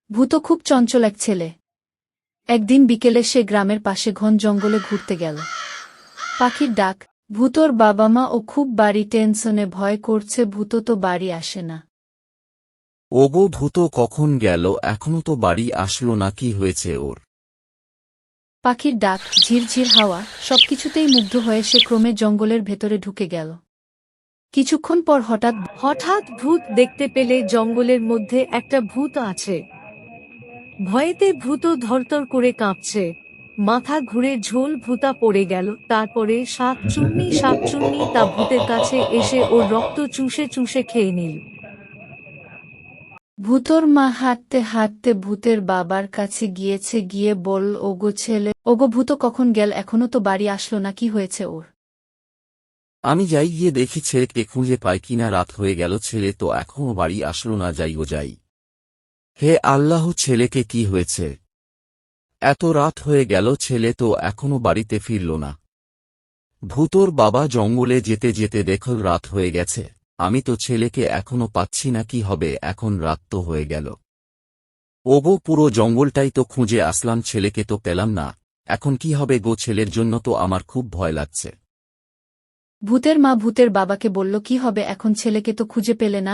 ভূত খুব চঞ্চল এক ছেলে। একদিন বিকেলে সে গ্রামের পাশে ঘন জঙ্গলে ঘুরতে গেল। পাখির ডাক, ভূতর বাবা মা ও খুব বাড়ি টেনশনে ভয় করছে ভূত তো বাড়ি আসে না। ওগো ভূত কখন গেল, এখনো তো বাড়ি আসলো না, কি হয়েছে ওর? পাখির ডাক, ঝিরঝির হাওয়া, সবকিছুতেই মুগ্ধ হয়ে সে ক্রমে জঙ্গলের ভেতরে ঢুকে গেল। কিছুক্ষণ পর হঠাৎ ভূত দেখতে পেলে জঙ্গলের মধ্যে একটা ভূত আছে। ভয়েতে ভূত ধরতর করে কাঁপছে, মাথা ঘুরে ঝোল ভূতা পড়ে গেল। তারপরে শাকচুন্নি তা ভূতের কাছে এসে ওর রক্ত চুষে চুষে খেয়ে নিল। ভূতর মা হাঁটতে হাঁটতে ভূতের বাবার কাছে গিয়েছে, গিয়ে বলল, ওগো ছেলে, ওগো ভূত কখন গেল, এখনো তো বাড়ি আসলো না, কি হয়েছে ওর? আমি যাই গিয়ে দেখি ছেলেকে খুঁজে পাই কিনা, রাত হয়ে গেল, ছেলে তো এখনো বাড়ি আসলো না, যাই। হে আল্লাহ, ছেলেকে কি হয়েছে? এত রাত হয়ে গেল, ছেলে তো এখনো বাড়িতে ফিরল না। ভূতর বাবা জঙ্গলে যেতে যেতে দেখল রাত হয়ে গেছে, আমি তো ছেলেকে এখনো পাচ্ছি না, কি হবে এখন, রাত তো হয়ে গেল। ওগো পুরো জঙ্গলটাই তো খুঁজে আসলাম, ছেলেকে তো পেলাম না, এখন কি হবে গো, ছেলের জন্য তো আমার খুব ভয় লাগছে। ভূতের মা ভূতের বাবাকে বলল, কি হবে এখন, ছেলেকে তো খুঁজে পেলে না,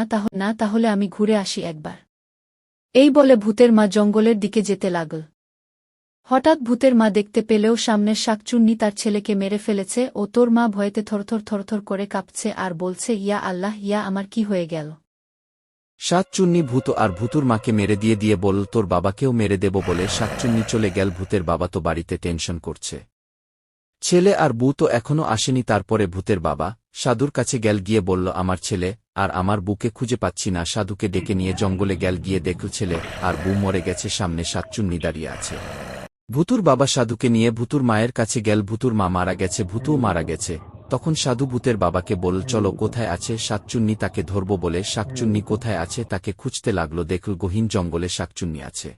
তাহলে আমি ঘুরে আসি একবার। এই বলে ভূতের মা জঙ্গলের দিকে যেতে লাগল। হঠাৎ ভূতের মা দেখতে পেলেও সামনের শাকচুন্নি তার ছেলেকে মেরে ফেলেছে, ও তোর মা ভয়েতে থরথর করে কাঁপছে আর বলছে, ইয়া আল্লাহ, ইয়া আমার কি হয়ে গেল? শাকচুন্নি ভূত আর ভূতুর মাকে মেরে দিয়ে বলল, তোর বাবাকেও মেরে দেব বলে শাকচুন্নি চলে গেল। ভূতের বাবা তো বাড়িতে টেনশন করছে, ছেলে আর বউ তো এখনো আসেনি। তারপরে ভূতের বাবা সাধুর কাছে গিয়ে বলল, আমার ছেলে আর আমার বুকে খুঁজে পাচ্ছি না। সাধুকে ডেকে নিয়ে জঙ্গলে গিয়ে দেখল ছেলে আর বউ মরে গেছে, সামনে শাকচুন্নি দাঁড়িয়ে আছে। ভূতুর বাবা সাধুকে নিয়ে ভূতুর মায়ের কাছে গেল, ভূতুর মা মারা গেছে, ভূতুও মারা গেছে। তখন সাধু ভূতের বাবাকে বলল, চলো কোথায় আছে শাকচুন্নি, তাকে ধরব বলে শাকচুন্নি কোথায় আছে তাকে খুঁজতে লাগলো। দেখল গহীন জঙ্গলে শাকচুন্নি আছে।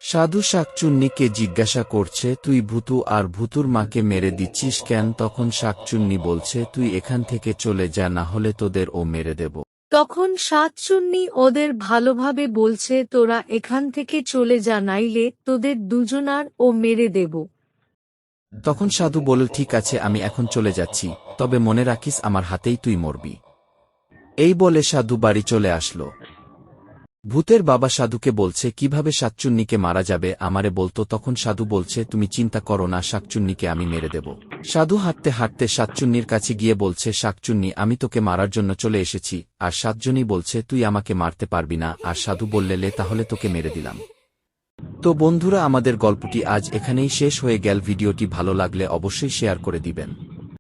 সাধু শাকচুন্নিকে জিজ্ঞাসা করছে, তুই ভূতু আর ভূতুর মাকে মেরে দিচ্ছিস কেন? তখন শাকচুন্নি বলছে, তুই এখান থেকে চলে যা, না হলে তোদের ও মেরে দেব। তখন শাকচুন্নি ওদের ভালোভাবে বলছে, তোরা এখান থেকে চলে যা, নাইলে তোদের দুজনার ও মেরে দেব। তখন সাধু বলল, ঠিক আছে, আমি এখন চলে যাচ্ছি, তবে মনে রাখিস আমার হাতেই তুই মরবি। এই বলে সাধু বাড়ি চলে আসলো। ভূতের বাবা সাধুকে বলছে, কিভাবে শাকচুন্নিকে মারা যাবে, আমারে বলতো। তখন সাধু বলছে, তুমি চিন্তা করো না, শাকচুন্নিকে আমি মেরে দেব। সাধু হাঁটতে হাঁটতে শাকচুন্নির কাছে গিয়ে বলছে, শাকচুন্নি, আমি তোকে মারার জন্য চলে এসেছি। আর সাতজনই বলছে, তুই আমাকে মারতে পারবি না। আর সাধু বললে, তাহলে তোকে মেরে দিলাম। তো বন্ধুরা, আমাদের গল্পটি আজ এখানেই শেষ হয়ে গেল। ভিডিওটি ভালো লাগলে অবশ্যই শেয়ার করে দিবেন।